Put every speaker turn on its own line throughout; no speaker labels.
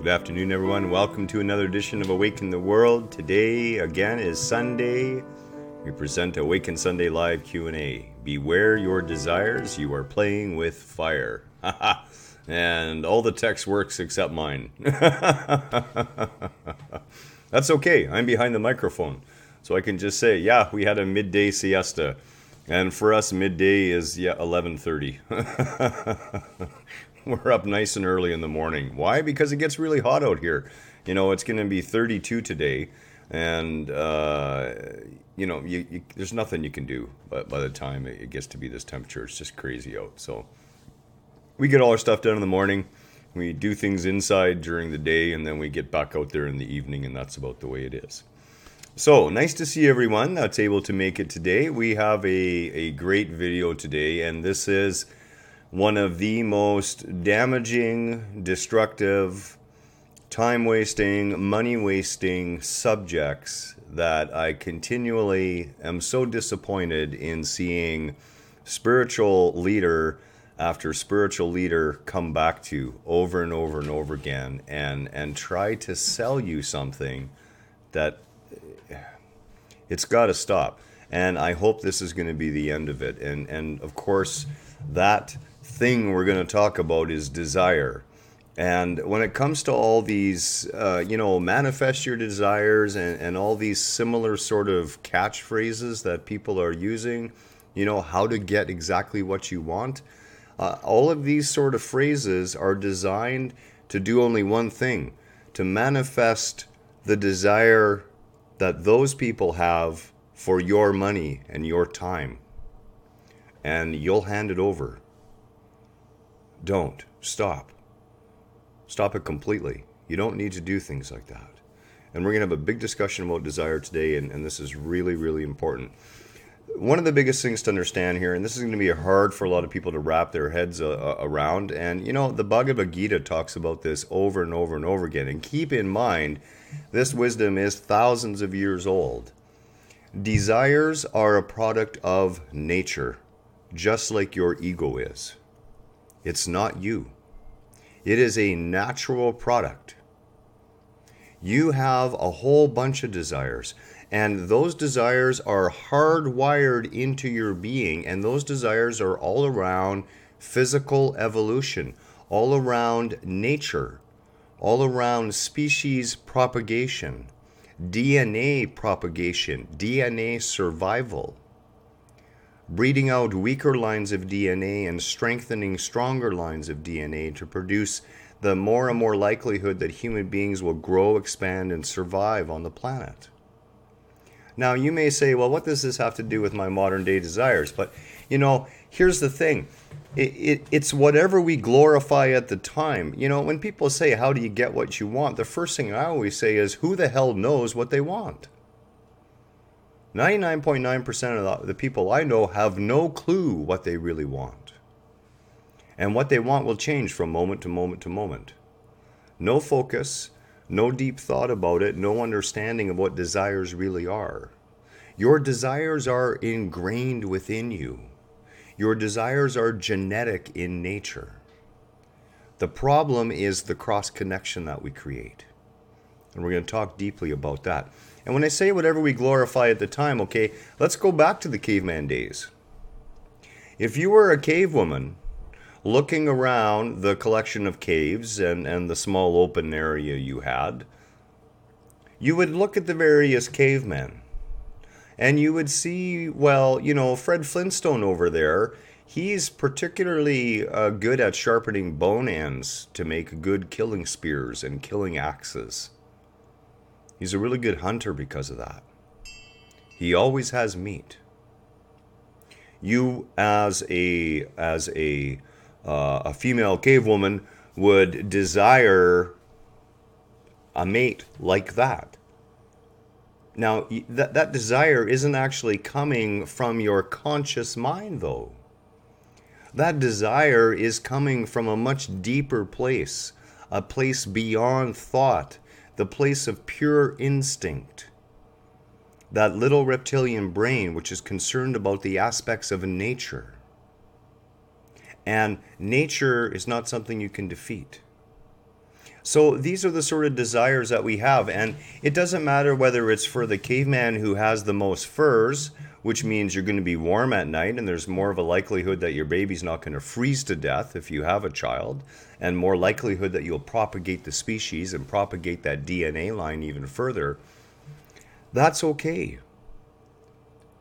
Good afternoon, everyone. Welcome to another edition of Awaken the World. Today, again, is Sunday. We present Awaken Sunday Live Q&A. Beware your desires. You are playing with fire. And all the text works except mine. That's okay. I'm behind the microphone. So I can just say, yeah, we had a midday siesta. And for us, midday is 11:30. We're up nice and early in the morning. Why? Because it gets really hot out here. You know, it's going to be 32 today. And, there's nothing you can do by the time it gets to be this temperature. It's just crazy out. So we get all our stuff done in the morning. We do things inside during the day, and then we get back out there in the evening, and that's about the way it is. So, nice to see everyone that's able to make it today. We have a great video today, and this is one of the most damaging, destructive, time-wasting, money-wasting subjects that I continually am so disappointed in seeing spiritual leader after spiritual leader come back to over and over and over again and try to sell you something that it's got to stop. And I hope this is going to be the end of it. And of course, that thing we're going to talk about is desire. And when it comes to all these, manifest your desires and all these similar sort of catchphrases that people are using, how to get exactly what you want, all of these sort of phrases are designed to do only one thing, to manifest the desire that those people have for your money and your time. And you'll hand it over. Don't. Stop. Stop it completely. You don't need to do things like that. And we're going to have a big discussion about desire today, and this is really, really important. One of the biggest things to understand here, and this is going to be hard for a lot of people to wrap their heads around, and the Bhagavad Gita talks about this over and over and over again. And keep in mind, this wisdom is thousands of years old. Desires are a product of nature, just like your ego is. It's not you. It is a natural product. You have a whole bunch of desires, and those desires are hardwired into your being, and those desires are all around physical evolution, all around nature, all around species propagation, DNA propagation, DNA survival, breeding out weaker lines of DNA and strengthening stronger lines of DNA to produce the more and more likelihood that human beings will grow, expand, and survive on the planet. Now, you may say, well, what does this have to do with my modern day desires? But, here's the thing. It's whatever we glorify at the time. When people say, how do you get what you want? The first thing I always say is, who the hell knows what they want? 99.9% of the people I know have no clue what they really want. And what they want will change from moment to moment to moment. No focus, no deep thought about it, no understanding of what desires really are. Your desires are ingrained within you. Your desires are genetic in nature. The problem is the cross-connection that we create. And we're going to talk deeply about that. And when I say whatever we glorify at the time, okay, let's go back to the caveman days. If you were a cave woman looking around the collection of caves and the small open area you had, you would look at the various cavemen. And you would see, Fred Flintstone over there, he's particularly good at sharpening bone ends to make good killing spears and killing axes. He's a really good hunter because of that. He always has meat. You, as a female cave woman, would desire a mate like that. Now, that desire isn't actually coming from your conscious mind, though. That desire is coming from a much deeper place, a place beyond thought, the place of pure instinct. That little reptilian brain which is concerned about the aspects of nature. And nature is not something you can defeat. So these are the sort of desires that we have. And it doesn't matter whether it's for the caveman who has the most furs, which means you're going to be warm at night, and there's more of a likelihood that your baby's not going to freeze to death if you have a child, and more likelihood that you'll propagate the species and propagate that DNA line even further. That's okay.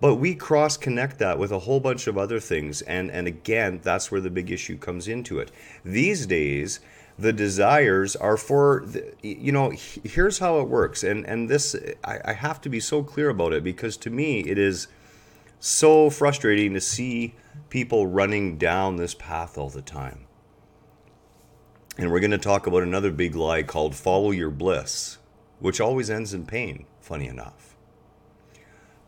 But we cross-connect that with a whole bunch of other things, and again, that's where the big issue comes into it. These days, the desires are for, here's how it works, and this, I have to be so clear about it, because to me, it is so frustrating to see people running down this path all the time. And we're going to talk about another big lie called follow your bliss, which always ends in pain, funny enough.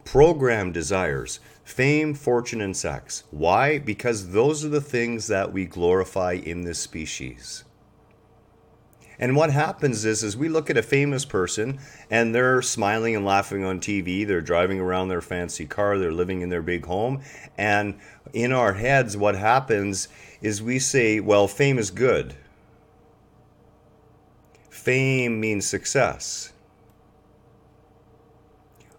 Programmed desires, fame, fortune, and sex. Why? Because those are the things that we glorify in this species. And what happens is we look at a famous person and they're smiling and laughing on TV, they're driving around their fancy car, they're living in their big home, and in our heads what happens is we say, well, fame is good. Fame means success.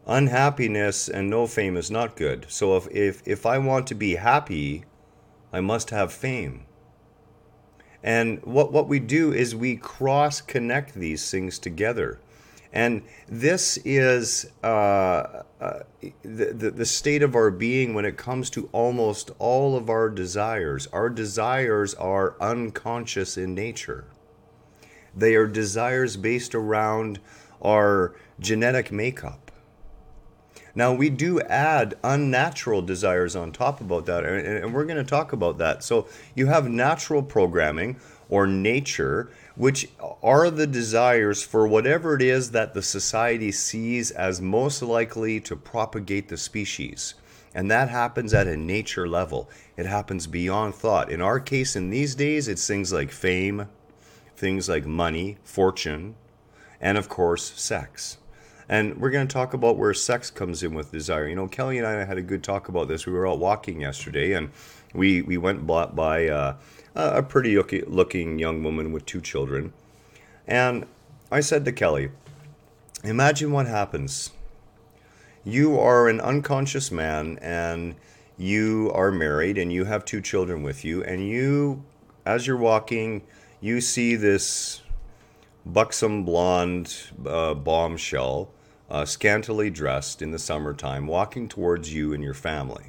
Unhappiness and no fame is not good. So if I want to be happy, I must have fame. And what we do is we cross-connect these things together. And this is the state of our being when it comes to almost all of our desires. Our desires are unconscious in nature. They are desires based around our genetic makeup. Now, we do add unnatural desires on top about that, and we're going to talk about that. So you have natural programming or nature, which are the desires for whatever it is that the society sees as most likely to propagate the species. And that happens at a nature level. It happens beyond thought. In our case, in these days, it's things like fame, things like money, fortune, and of course, sex. And we're going to talk about where sex comes in with desire. You know, Kelly and I had a good talk about this. We were out walking yesterday, and we went by a pretty looking young woman with 2 children. And I said to Kelly, imagine what happens. You are an unconscious man, and you are married, and you have 2 children with you, and you, as you're walking, you see this buxom blonde bombshell, scantily dressed in the summertime, walking towards you and your family.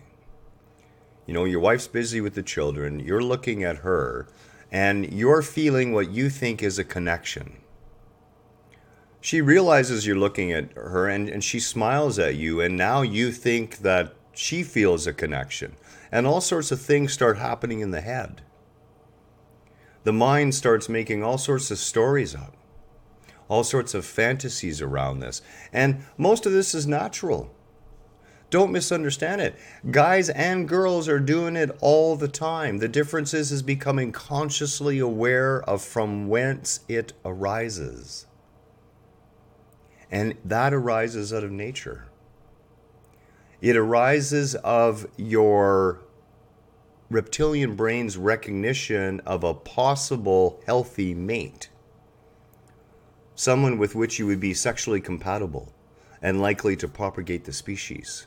You know, your wife's busy with the children, you're looking at her, and you're feeling what you think is a connection. She realizes you're looking at her, and she smiles at you, and now you think that she feels a connection. And all sorts of things start happening in the head. The mind starts making all sorts of stories up. All sorts of fantasies around this. And most of this is natural. Don't misunderstand it. Guys and girls are doing it all the time. The difference is becoming consciously aware of from whence it arises. And that arises out of nature. It arises of your reptilian brain's recognition of a possible healthy mate. Someone with which you would be sexually compatible and likely to propagate the species.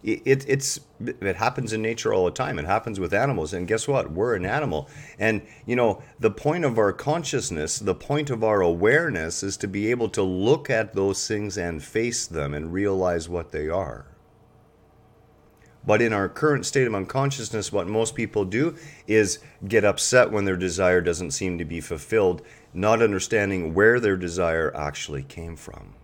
It happens in nature all the time. It happens with animals. And guess what? We're an animal. And, you know, the point of our consciousness, the point of our awareness is to be able to look at those things and face them and realize what they are. But in our current state of unconsciousness, what most people do is get upset when their desire doesn't seem to be fulfilled, not understanding where their desire actually came from.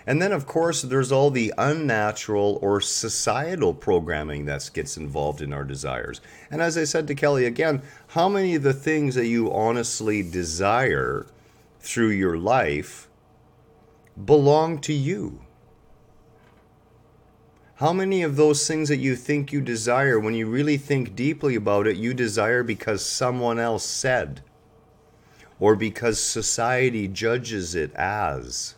And then, of course, there's all the unnatural or societal programming that gets involved in our desires. And as I said to Kelly again, how many of the things that you honestly desire through your life belong to you? How many of those things that you think you desire, when you really think deeply about it, you desire because someone else said, or because society judges it as,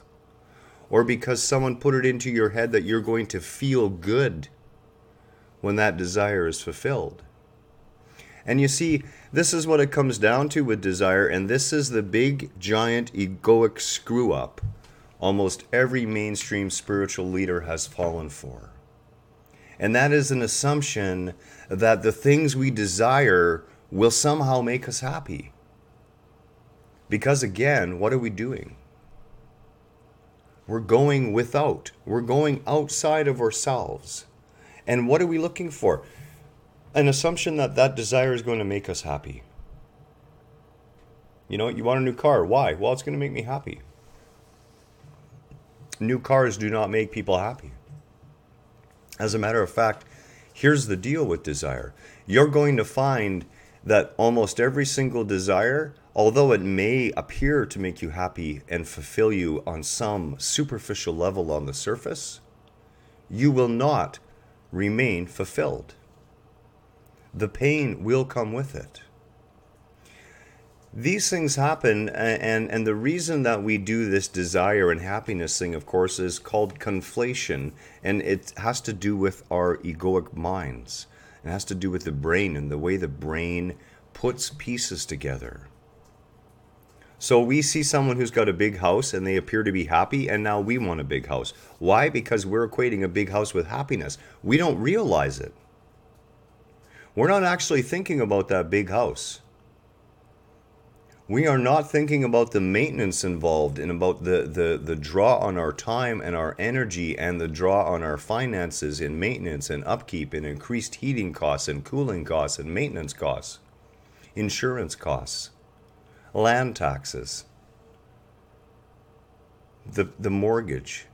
or because someone put it into your head that you're going to feel good when that desire is fulfilled? And you see, this is what it comes down to with desire, and this is the big, giant, egoic screw-up almost every mainstream spiritual leader has fallen for. And that is an assumption that the things we desire will somehow make us happy. Because again, what are we doing? We're going without. We're going outside of ourselves. And what are we looking for? An assumption that that desire is going to make us happy. You know, you want a new car. Why? Well, it's going to make me happy. New cars do not make people happy. As a matter of fact, here's the deal with desire. You're going to find that almost every single desire, although it may appear to make you happy and fulfill you on some superficial level on the surface, you will not remain fulfilled. The pain will come with it. These things happen, and the reason that we do this desire and happiness thing, of course, is called conflation, and it has to do with our egoic minds. It has to do with the brain and the way the brain puts pieces together. So we see someone who's got a big house and they appear to be happy, and now we want a big house. Why? Because we're equating a big house with happiness. We don't realize it. We're not actually thinking about that big house. We are not thinking about the maintenance involved and about the draw on our time and our energy and the draw on our finances in maintenance and upkeep and increased heating costs and cooling costs and maintenance costs, insurance costs, land taxes, the mortgage.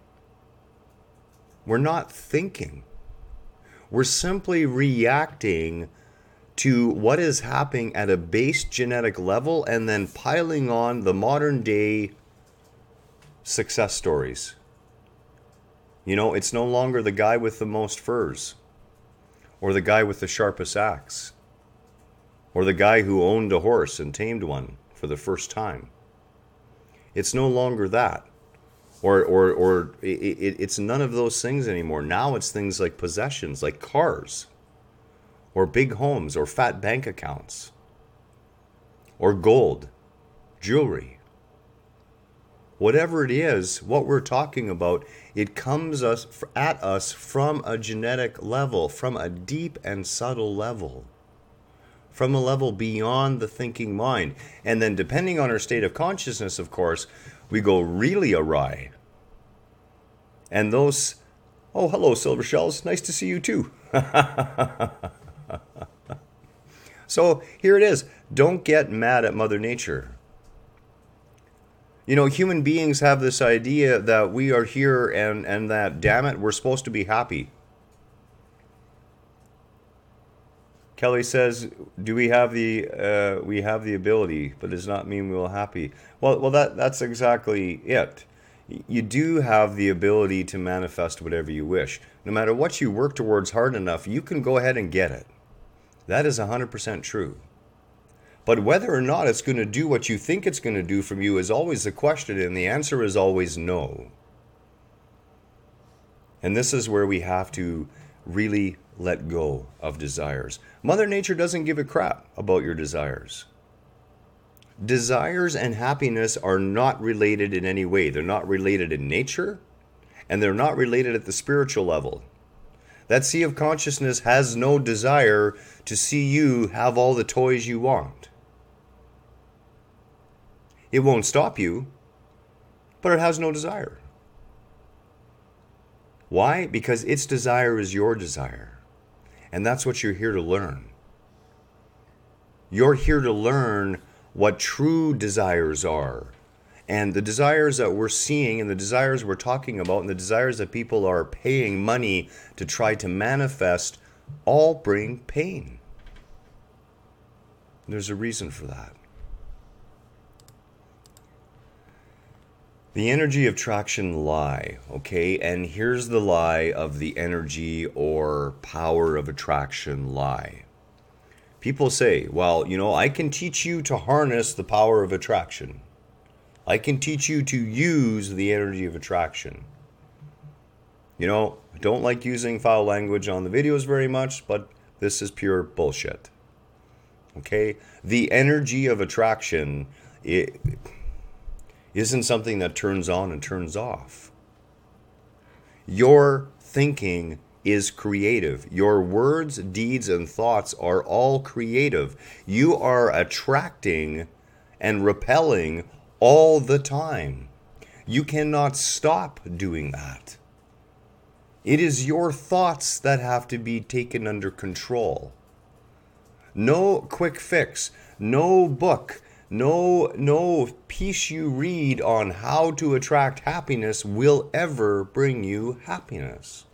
We're not thinking. We're simply reacting to what is happening at a base genetic level and then piling on the modern day success stories. You know, it's no longer the guy with the most furs, or the guy with the sharpest axe, or the guy who owned a horse and tamed one for the first time. It's no longer that. It's none of those things anymore. Now it's things like possessions, like cars, or big homes, or fat bank accounts, or gold, jewelry. Whatever it is, what we're talking about, it comes at us from a genetic level, from a deep and subtle level, from a level beyond the thinking mind. And then depending on our state of consciousness, of course, we go really awry. And those, oh, hello, Silver Shells, nice to see you too. So here it is. Don't get mad at Mother Nature. You know, human beings have this idea that we are here and that, damn it, we're supposed to be happy. Kelly says, do we have the ability, but does not mean we will happy. Well, that's exactly it. You do have the ability to manifest whatever you wish. No matter what you work towards hard enough, you can go ahead and get it. That is 100% true. But whether or not it's going to do what you think it's going to do from you is always the question, and the answer is always no. And this is where we have to really let go of desires. Mother Nature doesn't give a crap about your desires. Desires and happiness are not related in any way. They're not related in nature, and they're not related at the spiritual level. That sea of consciousness has no desire to see you have all the toys you want. It won't stop you, but it has no desire. Why? Because its desire is your desire. And that's what you're here to learn. You're here to learn what true desires are. And the desires that we're seeing and the desires we're talking about and the desires that people are paying money to try to manifest all bring pain. There's a reason for that. The energy of attraction lie, okay? And here's the lie of the energy or power of attraction lie. People say, well, you know, I can teach you to harness the power of attraction. I can teach you to use the energy of attraction. You know, I don't like using foul language on the videos very much, but this is pure bullshit. Okay? The energy of attraction, it isn't something that turns on and turns off. Your thinking is creative. Your words, deeds, and thoughts are all creative. You are attracting and repelling all the time. You cannot stop doing that. It is your thoughts that have to be taken under control. No quick fix, no book, no piece you read on how to attract happiness will ever bring you happiness.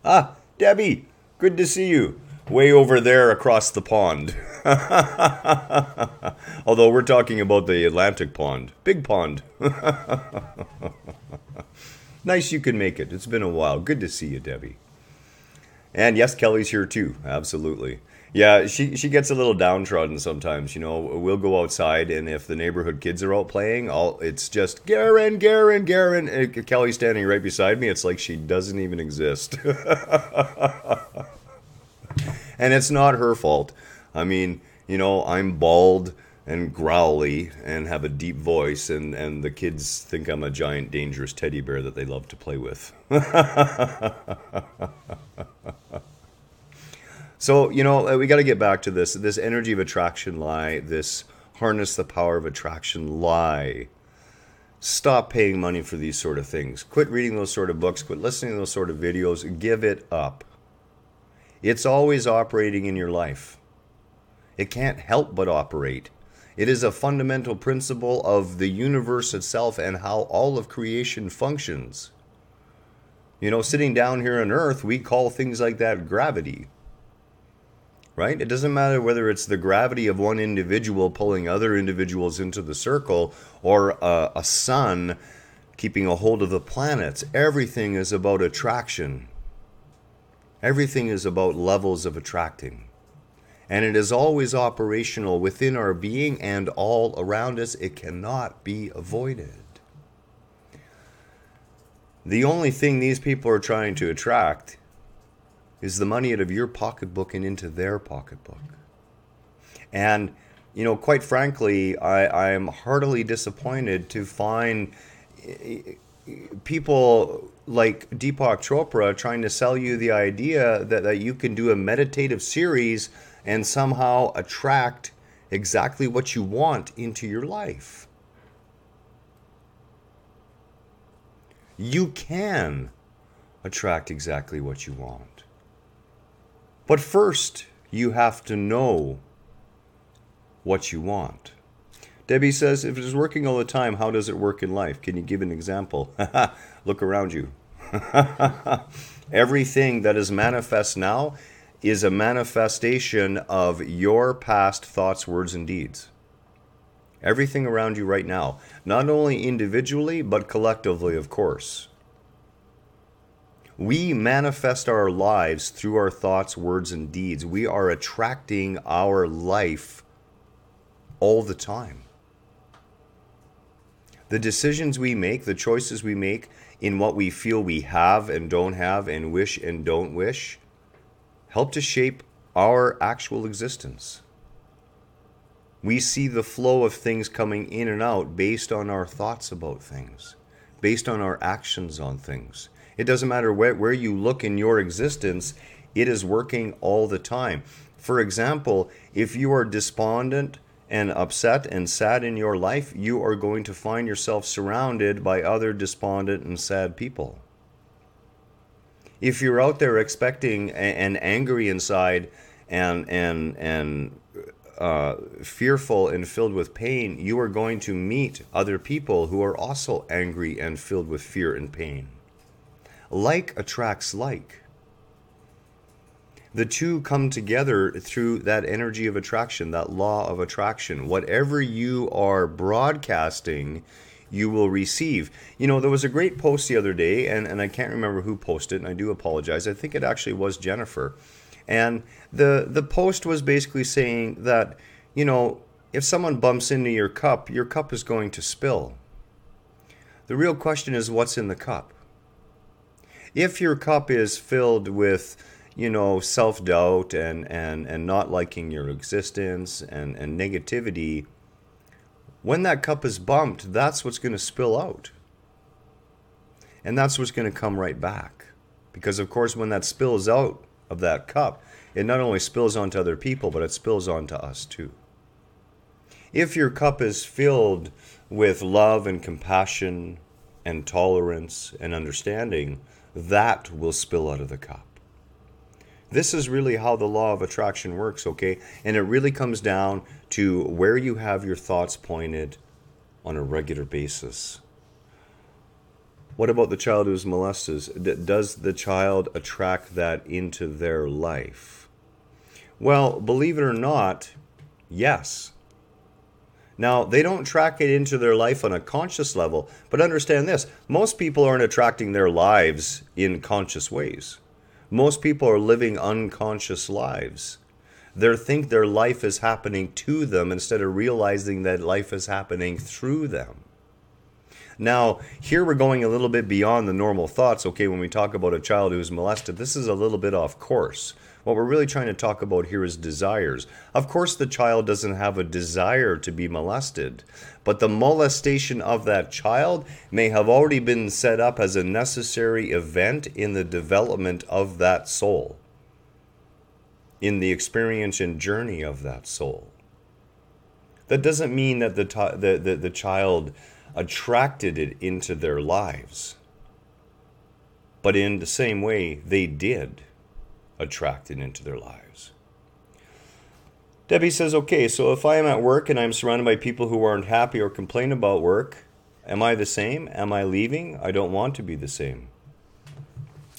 Ah, Debbie, good to see you. Way over there across the pond. Although we're talking about the Atlantic pond. Big pond. Nice you can make it. It's been a while. Good to see you, Debbie. And yes, Kelly's here too. Absolutely. Yeah, she gets a little downtrodden sometimes. We'll go outside, and if the neighborhood kids are out playing, it's just Garhen, Garhen, Garhen. And Kelly's standing right beside me. It's like she doesn't even exist. And it's not her fault. I mean, I'm bald and growly and have a deep voice, and the kids think I'm a giant, dangerous teddy bear that they love to play with. So, we got to get back to this energy of attraction lie, this harness the power of attraction lie. Stop paying money for these sort of things. Quit reading those sort of books. Quit listening to those sort of videos. Give it up. It's always operating in your life. It can't help but operate. It is a fundamental principle of the universe itself and how all of creation functions. Sitting down here on Earth, we call things like that gravity. Right? It doesn't matter whether it's the gravity of one individual pulling other individuals into the circle or a sun keeping a hold of the planets. Everything is about attraction. Everything is about levels of attracting. And it is always operational within our being and all around us. It cannot be avoided. The only thing these people are trying to attract is the money out of your pocketbook and into their pocketbook. And, quite frankly, I am heartily disappointed to find people like Deepak Chopra trying to sell you the idea that you can do a meditative series and somehow attract exactly what you want into your life. You can attract exactly what you want. But first, you have to know what you want. Debbie says, if it is working all the time, how does it work in life? Can you give an example? Look around you. Everything that is manifest now is a manifestation of your past thoughts, words, and deeds. Everything around you right now. Not only individually, but collectively, of course. We manifest our lives through our thoughts, words, and deeds. We are attracting our life all the time. The decisions we make, the choices we make in what we feel we have and don't have and wish and don't wish, help to shape our actual existence. We see the flow of things coming in and out based on our thoughts about things, based on our actions on things. It doesn't matter where you look in your existence, it is working all the time. For example, if you are despondent and upset and sad in your life, you are going to find yourself surrounded by other despondent and sad people. If you're out there expecting and angry inside and fearful and filled with pain, you are going to meet other people who are also angry and filled with fear and pain. Like attracts like. The two come together through that energy of attraction, that law of attraction. Whatever you are broadcasting, you will receive. There was a great post the other day, and I can't remember who posted it, and I do apologize. I think it actually was Jennifer. And the post was basically saying that, if someone bumps into your cup is going to spill. The real question is, what's in the cup? If your cup is filled with, self-doubt and not liking your existence and negativity, when that cup is bumped, that's what's going to spill out. And that's what's going to come right back. Because, of course, when that spills out of that cup, it not only spills onto other people, but it spills onto us too. If your cup is filled with love and compassion and tolerance and understanding, that will spill out of the cup. This is really how the law of attraction works, okay? And it really comes down to where you have your thoughts pointed on a regular basis. What about the child who's molested? Does the child attract that into their life? Well, believe it or not, yes. Now, they don't track it into their life on a conscious level, but understand this. Most people aren't attracting their lives in conscious ways. Most people are living unconscious lives. They think their life is happening to them instead of realizing that life is happening through them. Now, here we're going a little bit beyond the normal thoughts, okay, when we talk about a child who's molested. This is a little bit off course. What we're really trying to talk about here is desires. Of course, the child doesn't have a desire to be molested, but the molestation of that child may have already been set up as a necessary event in the development of that soul, in the experience and journey of that soul. That doesn't mean that the child attracted it into their lives, but in the same way, they did attract it into their lives. Debbie says, okay, so if I am at work and I'm surrounded by people who aren't happy or complain about work, am I the same? Am I leaving? I don't want to be the same.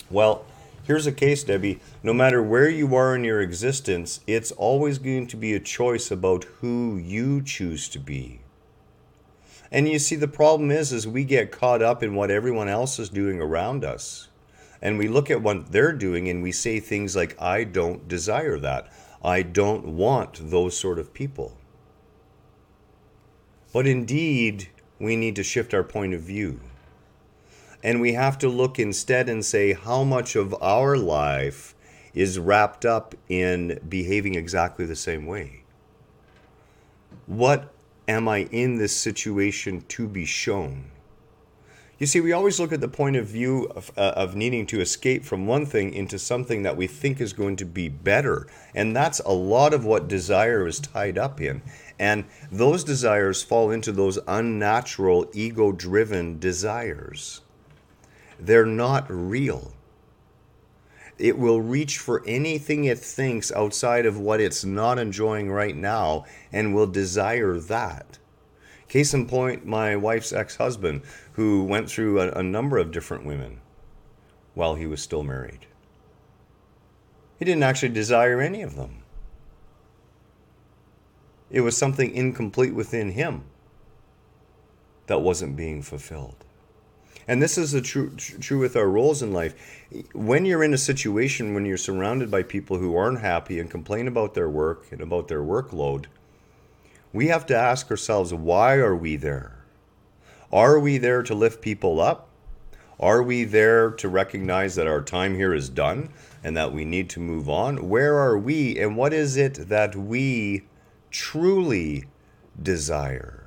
Well, here's a case, Debbie. No matter where you are in your existence, it's always going to be a choice about who you choose to be. And you see, the problem is we get caught up in what everyone else is doing around us. And we look at what they're doing and we say things like, I don't desire that. I don't want those sort of people. But indeed, we need to shift our point of view. And we have to look instead and say, how much of our life is wrapped up in behaving exactly the same way? What am I in this situation to be shown? You see, we always look at the point of view of needing to escape from one thing into something that we think is going to be better. And that's a lot of what desire is tied up in. And those desires fall into those unnatural, ego-driven desires. They're not real. It will reach for anything it thinks outside of what it's not enjoying right now and will desire that. Case in point, my wife's ex-husband, who went through a number of different women while he was still married. He didn't actually desire any of them. It was something incomplete within him that wasn't being fulfilled. And this is the true with our roles in life. When you're in a situation when you're surrounded by people who aren't happy and complain about their work and about their workload, we have to ask ourselves, why are we there? Are we there to lift people up? Are we there to recognize that our time here is done and that we need to move on? Where are we, and what is it that we truly desire?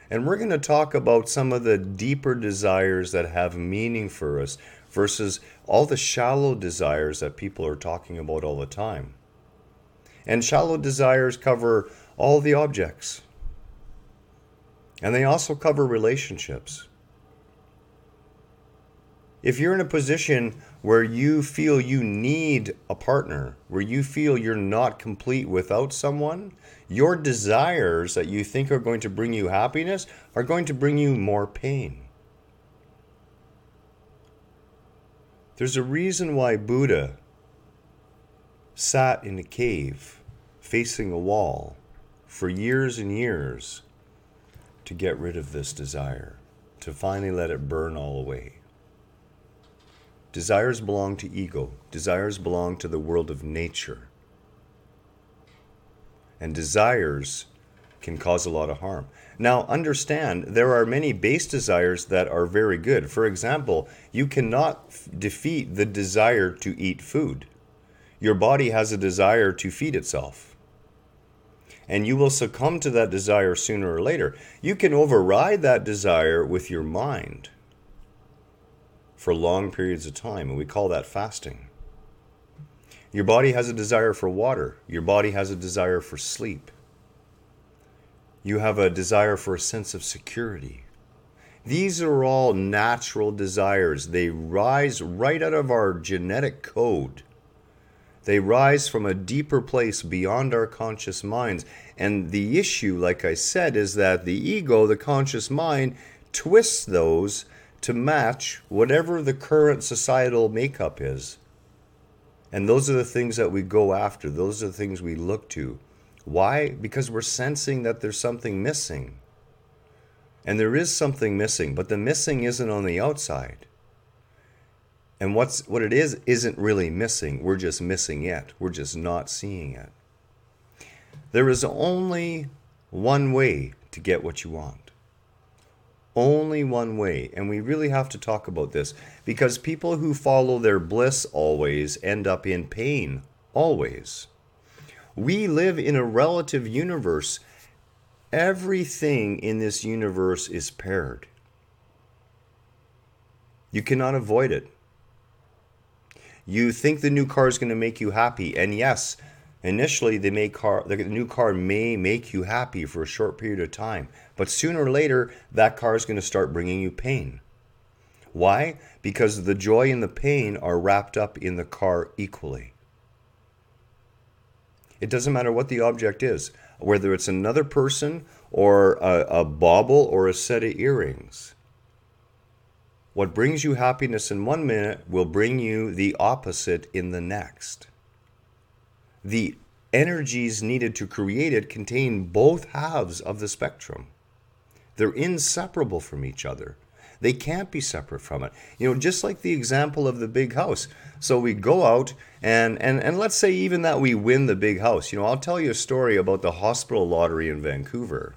And we're going to talk about some of the deeper desires that have meaning for us versus all the shallow desires that people are talking about all the time. And shallow desires cover all the objects. And they also cover relationships. If you're in a position where you feel you need a partner, where you feel you're not complete without someone, your desires that you think are going to bring you happiness are going to bring you more pain. There's a reason why Buddha sat in a cave facing a wall for years and years to get rid of this desire, to finally let it burn all away. Desires belong to ego. Desires belong to the world of nature. And desires can cause a lot of harm. Now, understand, there are many base desires that are very good. For example, you cannot defeat the desire to eat food. Your body has a desire to feed itself. And you will succumb to that desire sooner or later. You can override that desire with your mind for long periods of time, and we call that fasting. Your body has a desire for water. Your body has a desire for sleep. You have a desire for a sense of security. These are all natural desires. They rise right out of our genetic code. They rise from a deeper place beyond our conscious minds. And the issue, like I said, is that the ego, the conscious mind, twists those to match whatever the current societal makeup is. And those are the things that we go after. Those are the things we look to. Why? Because we're sensing that there's something missing. And there is something missing, but the missing isn't on the outside. And what it is isn't really missing. We're just missing it. We're just not seeing it. There is only one way to get what you want. Only one way. And we really have to talk about this, because people who follow their bliss always end up in pain always. We live in a relative universe. Everything in this universe is paired. You cannot avoid it. You think the new car is going to make you happy, and yes, initially the new car may make you happy for a short period of time, but sooner or later that car is going to start bringing you pain. Why? Because the joy and the pain are wrapped up in the car equally. It doesn't matter what the object is, whether it's another person or a bauble or a set of earrings. What brings you happiness in 1 minute will bring you the opposite in the next. The energies needed to create it contain both halves of the spectrum. They're inseparable from each other. They can't be separate from it. Just like the example of the big house. So we go out and let's say even that we win the big house. I'll tell you a story about the hospital lottery in Vancouver.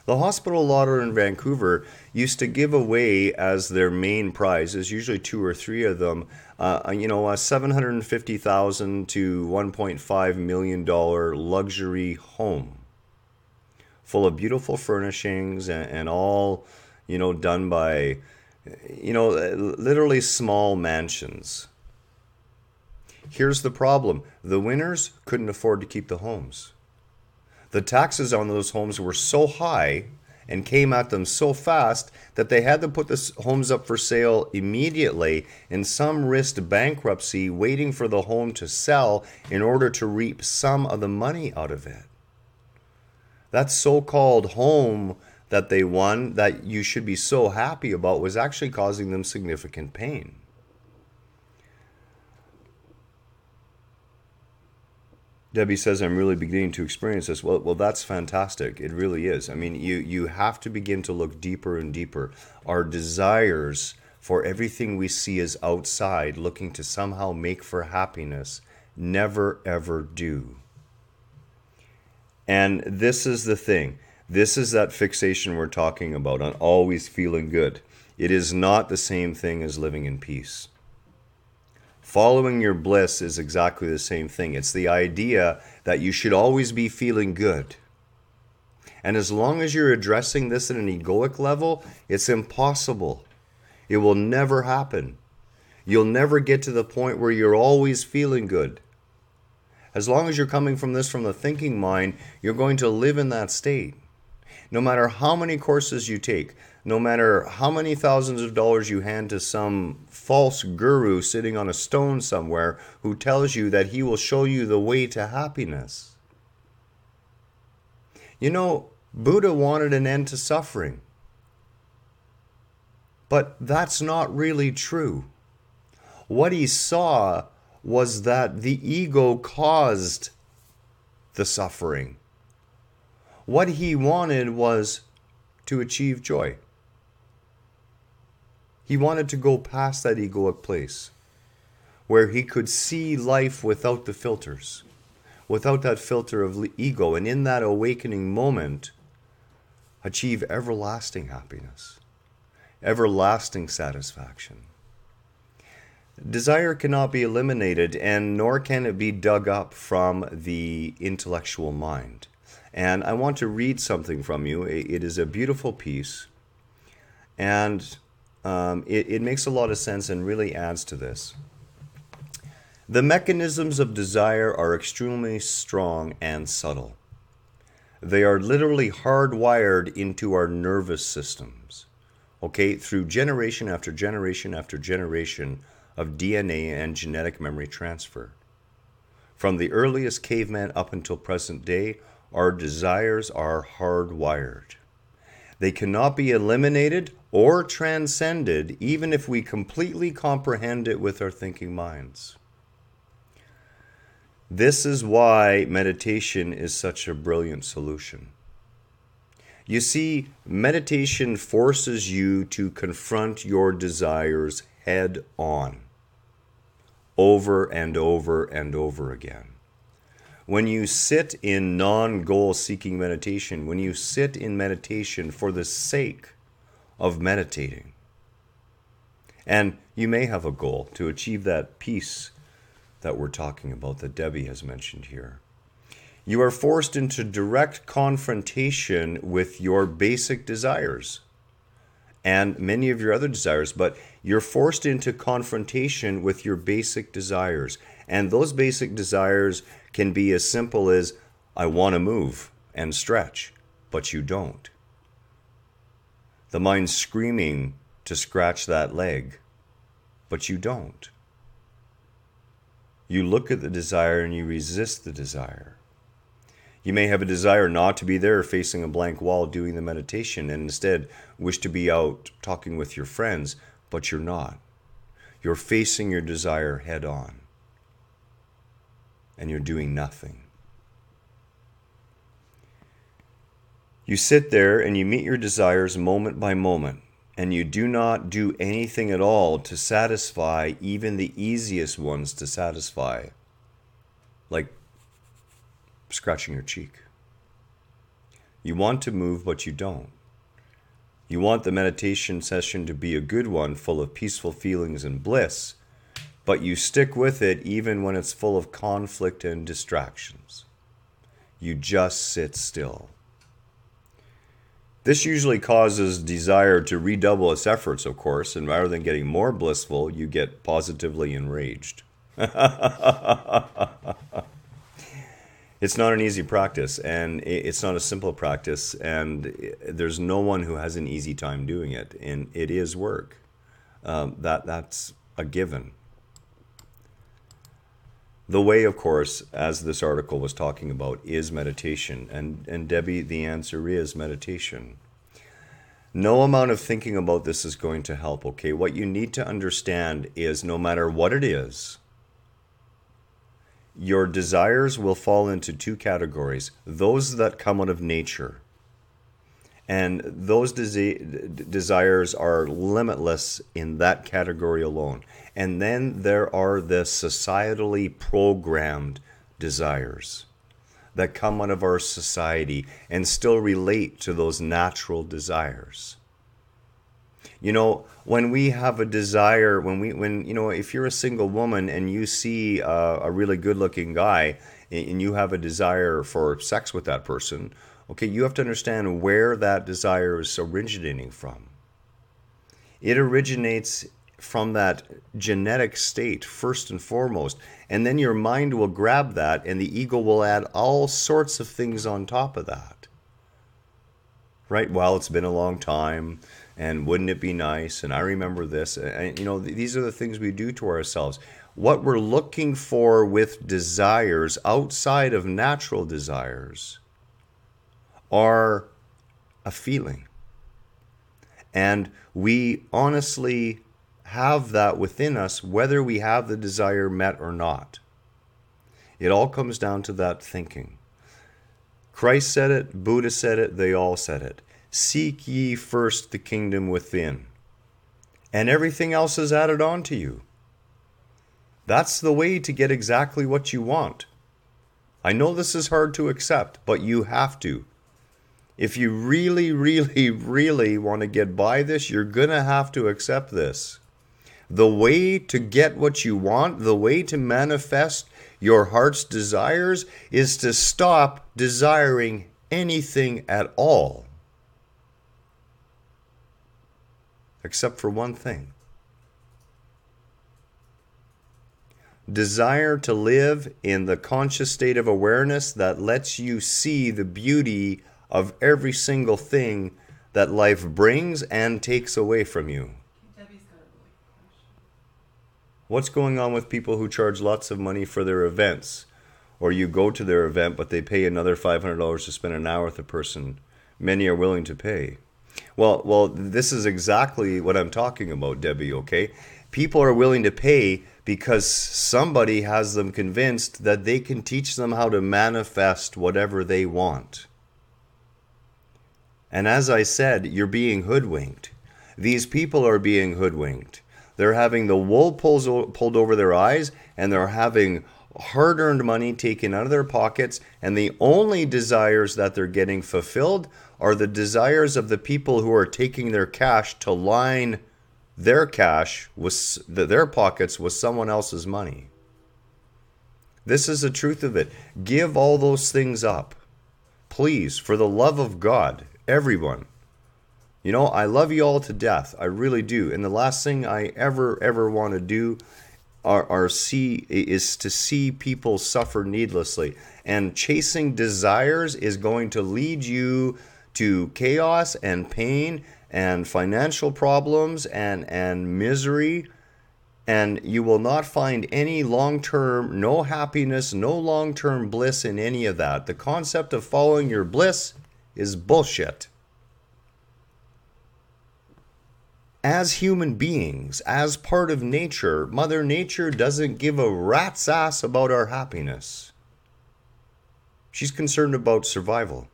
The hospital lottery in Vancouver used to give away as their main prizes, usually 2 or 3 of them, a $750,000 to $1.5 million luxury home full of beautiful furnishings and all, done by, literally small mansions. Here's the problem. The winners couldn't afford to keep the homes. The taxes on those homes were so high and came at them so fast that they had to put the homes up for sale immediately, and some risked bankruptcy waiting for the home to sell in order to reap some of the money out of it. That so-called home that they won, that you should be so happy about, was actually causing them significant pain. Debbie says, I'm really beginning to experience this. Well, that's fantastic. It really is. I mean, you have to begin to look deeper and deeper. Our desires for everything we see as outside, looking to somehow make for happiness, never, ever do. And this is the thing. This is that fixation we're talking about on always feeling good. It is not the same thing as living in peace. Following your bliss is exactly the same thing. It's the idea that you should always be feeling good. And as long as you're addressing this at an egoic level, it's impossible. It will never happen. You'll never get to the point where you're always feeling good. As long as you're coming from this from the thinking mind, you're going to live in that state. No matter how many courses you take, no matter how many thousands of dollars you hand to some false guru sitting on a stone somewhere who tells you that he will show you the way to happiness. Buddha wanted an end to suffering. But that's not really true. What he saw was that the ego caused the suffering. What he wanted was to achieve joy. He wanted to go past that egoic place where he could see life without the filters, without that filter of ego, and in that awakening moment, achieve everlasting happiness, everlasting satisfaction. Desire cannot be eliminated, and nor can it be dug up from the intellectual mind. And I want to read something from you. It is a beautiful piece, and it makes a lot of sense and really adds to this. The mechanisms of desire are extremely strong and subtle. They are literally hardwired into our nervous systems, okay, through generation after generation after generation of DNA and genetic memory transfer. From the earliest caveman up until present day, our desires are hardwired. They cannot be eliminated or transcended even if we completely comprehend it with our thinking minds. This is why meditation is such a brilliant solution. You see, meditation forces you to confront your desires head on, over and over and over again. When you sit in non-goal seeking meditation, when you sit in meditation for the sake of meditating, and you may have a goal to achieve that peace that we're talking about, that Debbie has mentioned here, you are forced into direct confrontation with your basic desires and many of your other desires, but you're forced into confrontation with your basic desires. And those basic desires can be as simple as, I want to move and stretch, but you don't. The mind's screaming to scratch that leg, but you don't. You look at the desire and you resist the desire. You may have a desire not to be there facing a blank wall doing the meditation and instead wish to be out talking with your friends, but you're not. You're facing your desire head on. And you're doing nothing. You sit there and you meet your desires moment by moment, and you do not do anything at all to satisfy even the easiest ones to satisfy, like scratching your cheek. You want to move, but you don't. You want the meditation session to be a good one, full of peaceful feelings and bliss, but you stick with it even when it's full of conflict and distractions. You just sit still. This usually causes desire to redouble its efforts, of course, and rather than getting more blissful, you get positively enraged. It's not an easy practice, and it's not a simple practice, and there's no one who has an easy time doing it, and it is work. That's a given. The way, of course, as this article was talking about, is meditation, and Debbie, the answer is meditation. No amount of thinking about this is going to help, okay? What you need to understand is no matter what it is, your desires will fall into two categories. Those that come out of nature. And those desires are limitless in that category alone. And then there are the societally programmed desires that come out of our society and still relate to those natural desires. You know, when we have a desire, if you're a single woman and you see a really good-looking guy and you have a desire for sex with that person, okay, you have to understand where that desire is originating from. It originates from that genetic state, first and foremost, and then your mind will grab that and the ego will add all sorts of things on top of that. Right? Well, it's been a long time, and wouldn't it be nice, and I remember this, and these are the things we do to ourselves. What we're looking for with desires outside of natural desires are a feeling. And we honestly have that within us, whether we have the desire met or not. It all comes down to that thinking. Christ said it, Buddha said it, they all said it. Seek ye first the kingdom within, and everything else is added on to you. That's the way to get exactly what you want. I know this is hard to accept, but you have to. If you really, really, really want to get by this, you're going to have to accept this. The way to get what you want, the way to manifest your heart's desires is to stop desiring anything at all. Except for one thing. Desire to live in the conscious state of awareness that lets you see the beauty of every single thing that life brings and takes away from you. What's going on with people who charge lots of money for their events? Or you go to their event, but they pay another $500 to spend an hour with a person. Many are willing to pay. Well, this is exactly what I'm talking about, Debbie, okay? People are willing to pay because somebody has them convinced that they can teach them how to manifest whatever they want. And as I said, you're being hoodwinked. These people are being hoodwinked. They're having the wool pulled over their eyes, and they're having hard-earned money taken out of their pockets, and the only desires that they're getting fulfilled are the desires of the people who are taking their cash to line their cash with their pockets with someone else's money. This is the truth of it. Give all those things up. Please, for the love of God, everyone. You know, I love you all to death. I really do. And the last thing I ever want to do is to see people suffer needlessly. And chasing desires is going to lead you to chaos and pain and financial problems and misery. And you will not find any long-term, no happiness, no long-term bliss in any of that. The concept of following your bliss is bullshit. As human beings, as part of nature, Mother Nature doesn't give a rat's ass about our happiness. She's concerned about survival.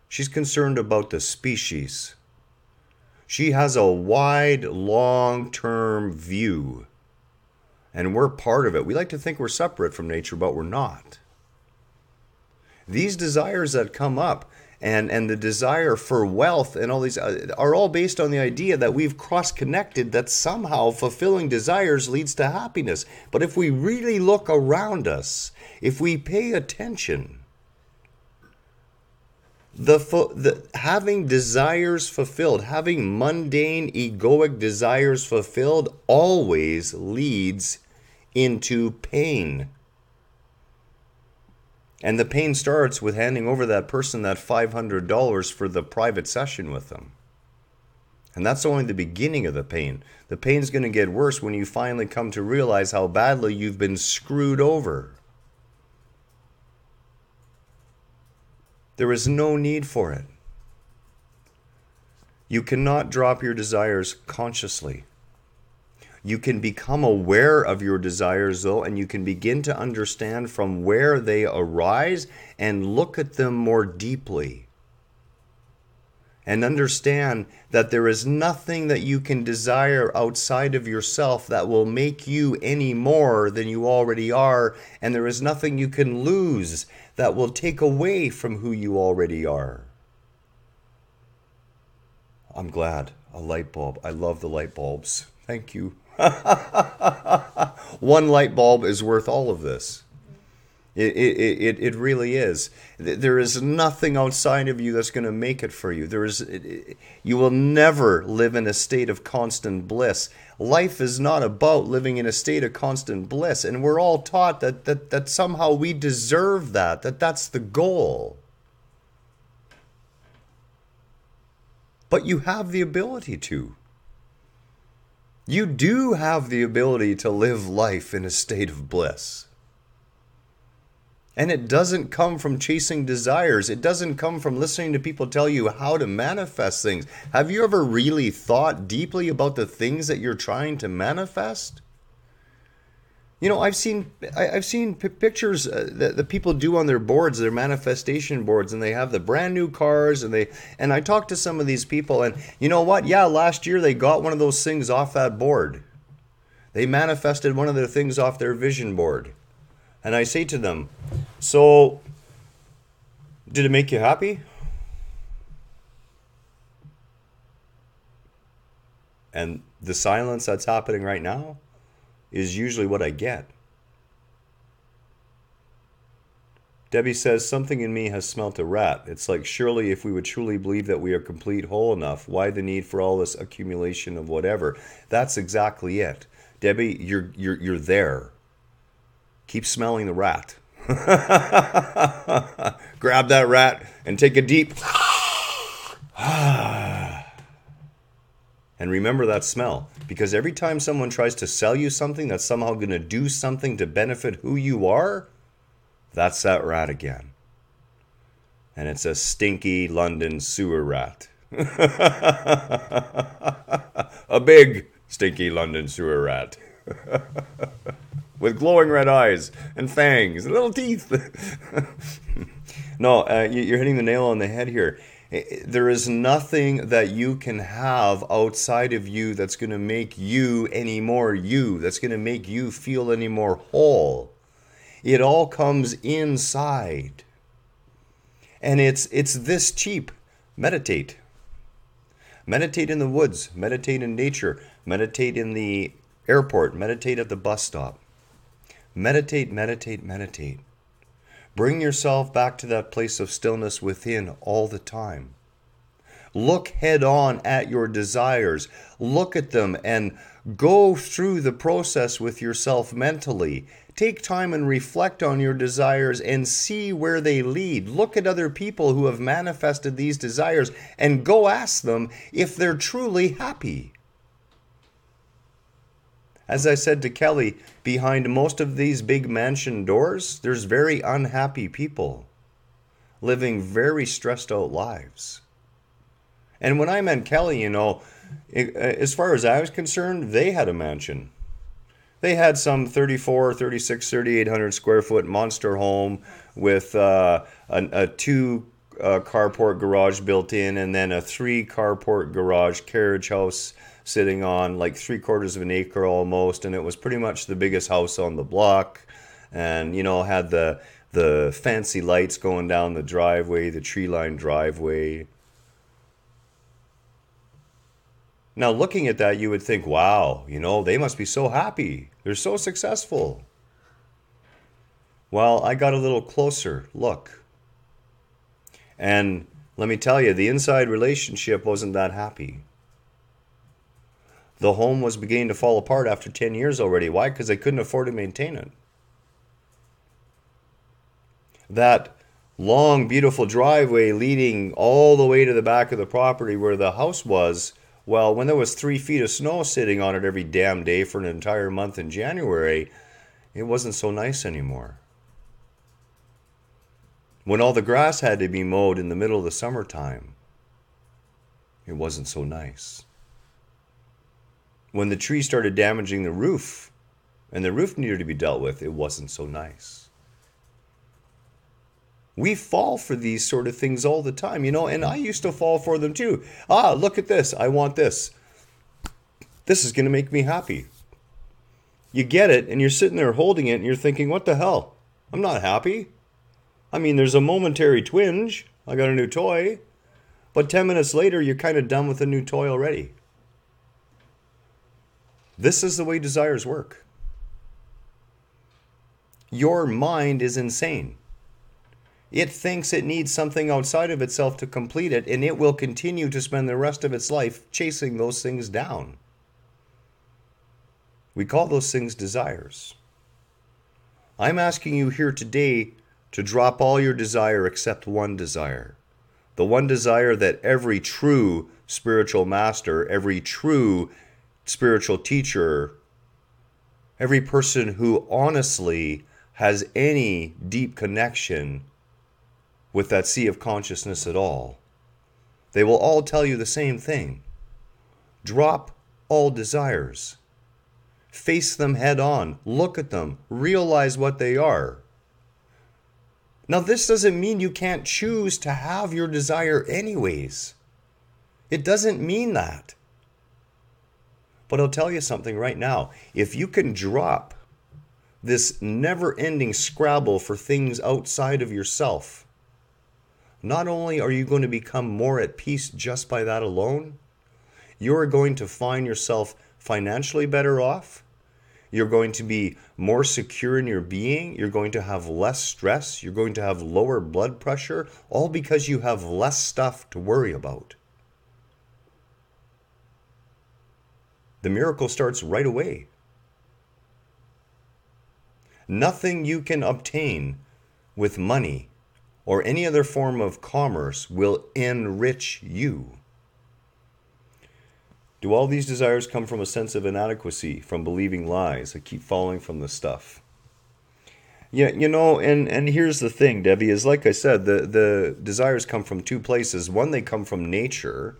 She's concerned about the species. She has a wide, long-term view. And we're part of it. We like to think we're separate from nature, but we're not. These desires that come up, and the desire for wealth and all these are all based on the idea that we've cross-connected, that somehow fulfilling desires leads to happiness. But if we really look around us, if we pay attention, having desires fulfilled, having mundane, egoic desires fulfilled always leads into pain. And the pain starts with handing over that person that $500 for the private session with them. And that's only the beginning of the pain. The pain's going to get worse when you finally come to realize how badly you've been screwed over. There is no need for it. You cannot drop your desires consciously. You can become aware of your desires, though, and you can begin to understand from where they arise and look at them more deeply. And understand that there is nothing that you can desire outside of yourself that will make you any more than you already are, and there is nothing you can lose that will take away from who you already are. I'm glad. A light bulb. I love the light bulbs. Thank you. One light bulb is worth all of this. It really is. There is nothing outside of you that's going to make it for you. You will never live in a state of constant bliss. Life is not about living in a state of constant bliss, and we're all taught that somehow we deserve that that's the goal. But you have the ability to. You do have the ability to live life in a state of bliss. And it doesn't come from chasing desires. It doesn't come from listening to people tell you how to manifest things. Have you ever really thought deeply about the things that you're trying to manifest? You know, I've seen pictures that people do on their boards, their manifestation boards, and they have the brand new cars, and I talked to some of these people, and you know what? Yeah, last year they got one of those things off that board. They manifested one of their things off their vision board. And I say to them, so did it make you happy? And The silence that's happening right now is usually what I get. Debbie says, something in me has smelt a rat. It's like, surely if we would truly believe that we are complete whole enough, why the need for all this accumulation of whatever? That's exactly it. Debbie, you're there. Keep smelling the rat. Grab that rat and take a deep and remember that smell, because every time someone tries to sell you something that's somehow going to do something to benefit who you are, that's that rat again. And it's a stinky London sewer rat. A big stinky London sewer rat. With glowing red eyes and fangs and little teeth. No, you're hitting the nail on the head here. There is nothing that you can have outside of you that's going to make you any more you, that's going to make you feel any more whole. It all comes inside. And it's this cheap. Meditate. Meditate in the woods. Meditate in nature. Meditate in the airport. Meditate at the bus stop. Meditate, meditate, meditate. Bring yourself back to that place of stillness within all the time. Look head on at your desires. Look at them and go through the process with yourself mentally. Take time and reflect on your desires and see where they lead. Look at other people who have manifested these desires and go ask them if they're truly happy. As I said to Kelly, behind most of these big mansion doors, there's very unhappy people living very stressed out lives. And when I met Kelly, as far as I was concerned, they had a mansion. They had some 34, 36, 3,800 square foot monster home with a 2 carport garage built in, and then a 3 carport garage carriage house sitting on like 3/4 of an acre almost, and it was pretty much the biggest house on the block, and had the fancy lights going down the driveway, the tree-lined driveway. Now looking at that, you would think, wow, they must be so happy. They're so successful. Well, I got a little closer look. And let me tell you, the inside relationship wasn't that happy. The home was beginning to fall apart after 10 years already. Why? Because they couldn't afford to maintain it. That long, beautiful driveway leading all the way to the back of the property where the house was, well, when there was 3 feet of snow sitting on it every damn day for an entire month in January, it wasn't so nice anymore. When all the grass had to be mowed in the middle of the summertime, it wasn't so nice. When the tree started damaging the roof, and the roof needed to be dealt with, it wasn't so nice. We fall for these sort of things all the time, and I used to fall for them too. Look at this. I want this. This is going to make me happy. You get it, and you're sitting there holding it, and you're thinking, what the hell? I'm not happy. I mean, there's a momentary twinge. I got a new toy. But 10 minutes later, you're kind of done with the new toy already. This is the way desires work. Your mind is insane. It thinks it needs something outside of itself to complete it, and it will continue to spend the rest of its life chasing those things down. We call those things desires. I'm asking you here today to drop all your desire except one desire. The one desire that every true spiritual master, every true spiritual teacher, every person who honestly has any deep connection with that sea of consciousness at all, they will all tell you the same thing. Drop all desires. Face them head on. Look at them. Realize what they are. Now, this doesn't mean you can't choose to have your desire anyways. It doesn't mean that. But I'll tell you something right now. If you can drop this never-ending scrabble for things outside of yourself, not only are you going to become more at peace just by that alone, you're going to find yourself financially better off. You're going to be more secure in your being. You're going to have less stress. You're going to have lower blood pressure, all because you have less stuff to worry about. The miracle starts right away. Nothing you can obtain with money or any other form of commerce will enrich you. Do all these desires come from a sense of inadequacy, from believing lies? I keep falling from this stuff. Yeah, and here's the thing, Debbie, is like I said, the desires come from two places. One, they come from nature,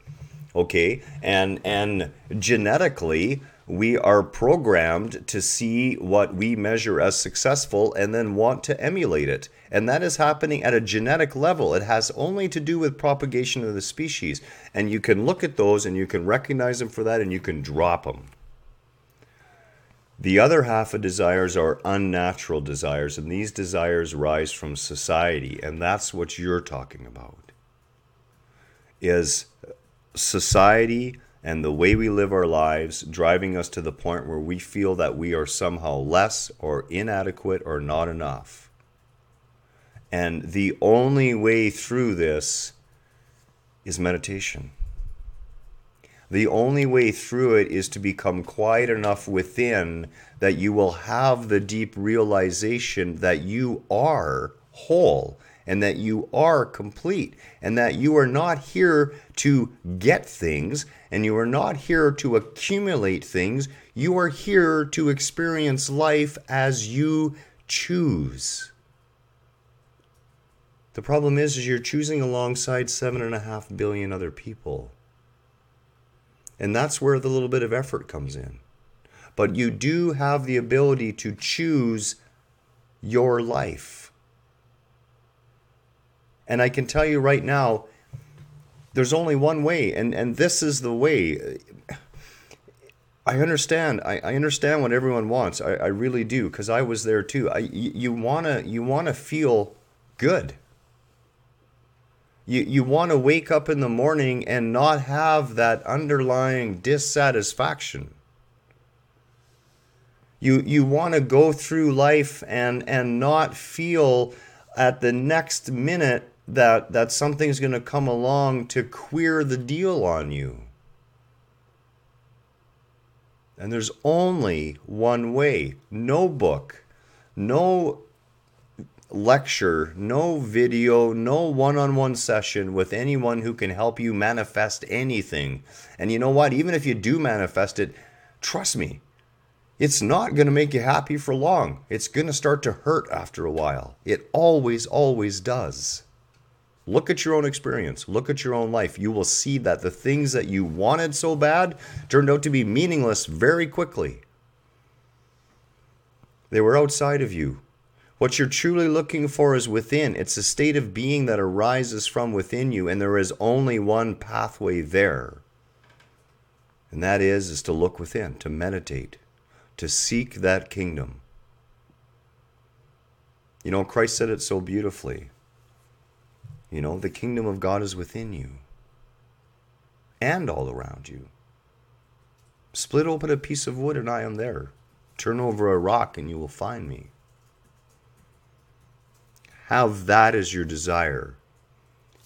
okay? And genetically, we are programmed to see what we measure as successful and then want to emulate it. And that is happening at a genetic level. It has only to do with propagation of the species. And you can look at those and you can recognize them for that and you can drop them. The other half of desires are unnatural desires, and these desires rise from society. And that's what you're talking about. Is society and the way we live our lives driving us to the point where we feel that we are somehow less or inadequate or not enough. And the only way through this is meditation. The only way through it is to become quiet enough within that you will have the deep realization that you are whole and that you are complete and that you are not here to get things and you are not here to accumulate things. You are here to experience life as you choose. The problem is you're choosing alongside 7.5 billion other people. And that's where the little bit of effort comes in. But you do have the ability to choose your life. And I can tell you right now, there's only one way, and this is the way. I understand. I understand what everyone wants. I really do, because I was there too. You wanna feel good. You want to wake up in the morning and not have that underlying dissatisfaction. You want to go through life and not feel at the next minute that something's going to come along to queer the deal on you. And there's only one way. No book, no lecture, no video, no one-on-one session with anyone who can help you manifest anything. And you know what? Even if you do manifest it, trust me, it's not going to make you happy for long. It's going to start to hurt after a while. It always, always does. Look at your own experience. Look at your own life. You will see that the things that you wanted so bad turned out to be meaningless very quickly. They were outside of you. What you're truly looking for is within. It's a state of being that arises from within you, and there is only one pathway there. And that is to look within, to meditate, to seek that kingdom. You know, Christ said it so beautifully. You know, the kingdom of God is within you and all around you. Split open a piece of wood and I am there. Turn over a rock and you will find me. Have that as your desire.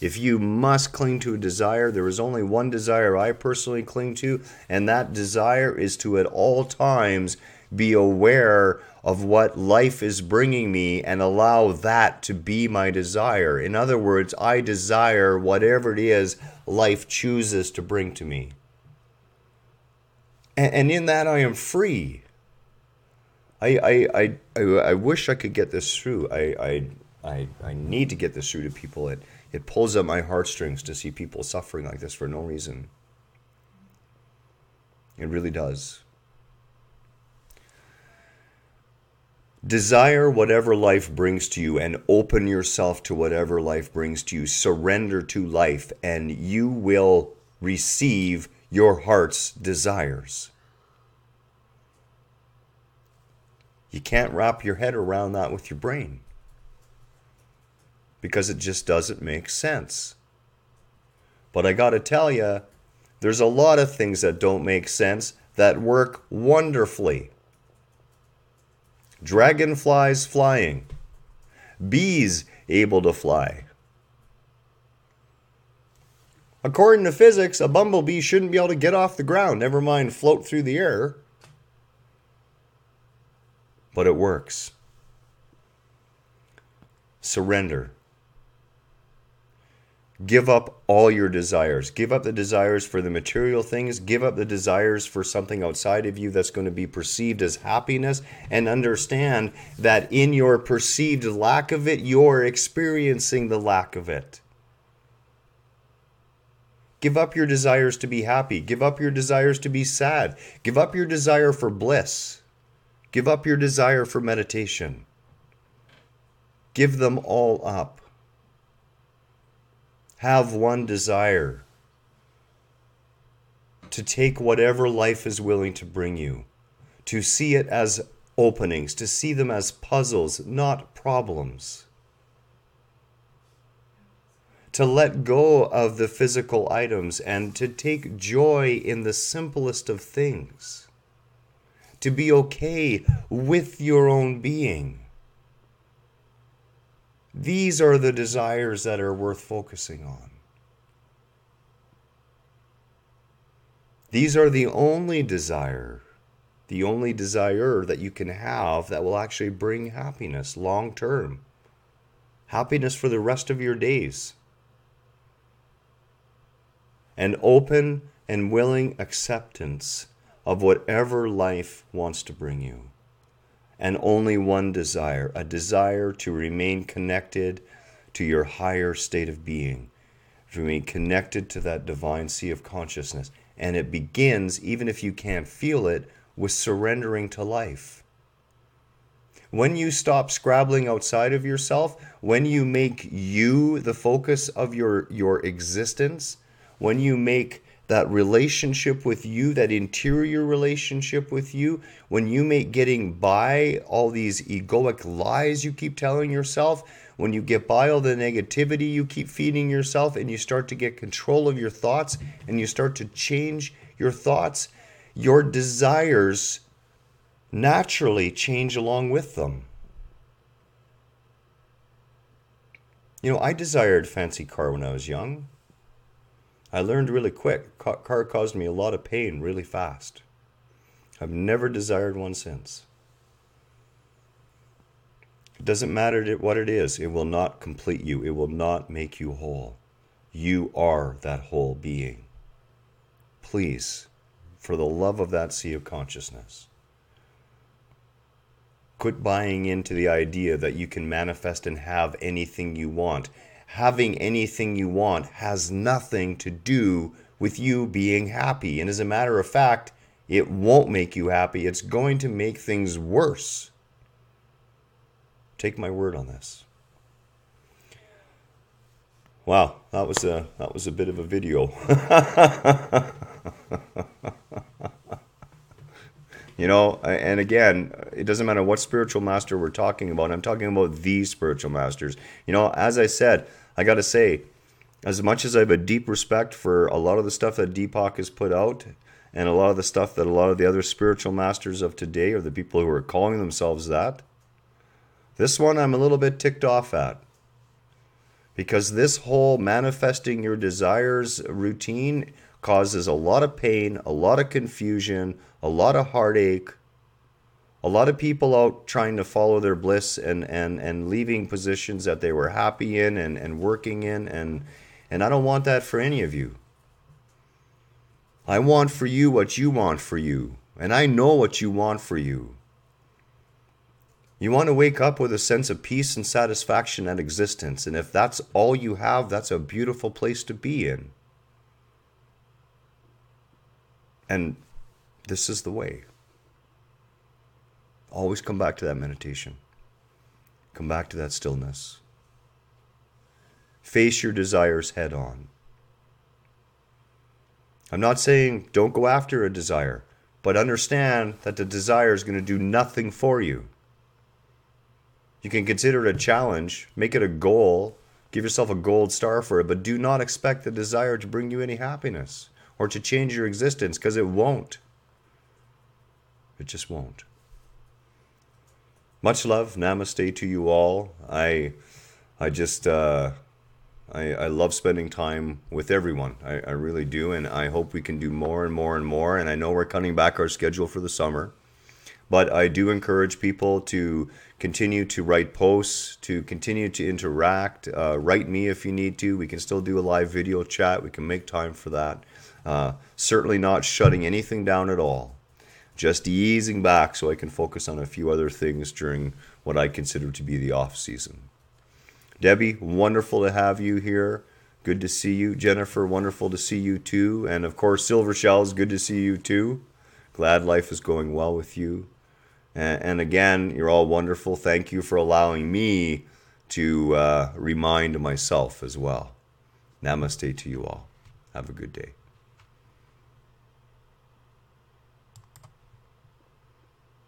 If you must cling to a desire, there is only one desire I personally cling to, and that desire is to at all times be aware of what life is bringing me and allow that to be my desire. In other words, I desire whatever it is life chooses to bring to me. And in that I am free. I wish I could get this through. I need to get this through to people. It pulls at my heartstrings to see people suffering like this for no reason. It really does. Desire whatever life brings to you and open yourself to whatever life brings to you. Surrender to life and you will receive your heart's desires. You can't wrap your head around that with your brain, because it just doesn't make sense. But I got to tell you, there's a lot of things that don't make sense that work wonderfully. Dragonflies flying. Bees able to fly. According to physics, a bumblebee shouldn't be able to get off the ground, never mind float through the air. But it works. Surrender. Give up all your desires. Give up the desires for the material things. Give up the desires for something outside of you that's going to be perceived as happiness. And understand that in your perceived lack of it, you're experiencing the lack of it. Give up your desires to be happy. Give up your desires to be sad. Give up your desire for bliss. Give up your desire for meditation. Give them all up. Have one desire: to take whatever life is willing to bring you, to see it as openings, to see them as puzzles, not problems. To let go of the physical items and to take joy in the simplest of things. To be okay with your own being. These are the desires that are worth focusing on. These are the only desire that you can have that will actually bring happiness long term. Happiness for the rest of your days. An open and willing acceptance of whatever life wants to bring you. And only one desire, a desire to remain connected to your higher state of being, to remain connected to that divine sea of consciousness. And it begins, even if you can't feel it, with surrendering to life. When you stop scrabbling outside of yourself, when you make you the focus of your existence, when you make that relationship with you, that interior relationship with you, when you make getting by all these egoic lies you keep telling yourself, when you get by all the negativity you keep feeding yourself, and you start to get control of your thoughts, and you start to change your thoughts, your desires naturally change along with them. You know, I desired a fancy car when I was young. I learned really quick. Car caused me a lot of pain really fast. I've never desired one since. It doesn't matter what it is. It will not complete you. It will not make you whole. You are that whole being. Please, for the love of that sea of consciousness, quit buying into the idea that you can manifest and have anything you want. Having anything you want has nothing to do with you being happy. And as a matter of fact, it won't make you happy. It's going to make things worse. Take my word on this. Wow, that was a bit of a video. You know, and again, it doesn't matter what spiritual master we're talking about. I'm talking about these spiritual masters. You know, as I said, I got to say, as much as I have a deep respect for a lot of the stuff that Deepak has put out, and a lot of the stuff that a lot of the other spiritual masters of today, or the people who are calling themselves that, this one I'm a little bit ticked off at. Because this whole manifesting your desires routine causes a lot of pain, a lot of confusion, a lot of heartache, a lot of people out trying to follow their bliss and leaving positions that they were happy in and working in. And I don't want that for any of you. I want for you what you want for you. And I know what you want for you. You want to wake up with a sense of peace and satisfaction at existence. And if that's all you have, that's a beautiful place to be in. And this is the way. Always come back to that meditation. Come back to that stillness. Face your desires head on. I'm not saying don't go after a desire, but understand that the desire is going to do nothing for you. You can consider it a challenge, make it a goal, give yourself a gold star for it, but do not expect the desire to bring you any happiness or to change your existence, because it won't. It just won't. Much love. Namaste to you all. I just I love spending time with everyone. I really do, and I hope we can do more and more and more. And I know we're cutting back our schedule for the summer, but I do encourage people to continue to write posts, to continue to interact. Write me if you need to. We can still do a live video chat. We can make time for that. Certainly not shutting anything down at all. Just easing back so I can focus on a few other things during what I consider to be the off season. Debbie, wonderful to have you here. Good to see you. Jennifer, wonderful to see you too. And of course, Silver Shells, good to see you too. Glad life is going well with you. And again, you're all wonderful. Thank you for allowing me to remind myself as well. Namaste to you all. Have a good day.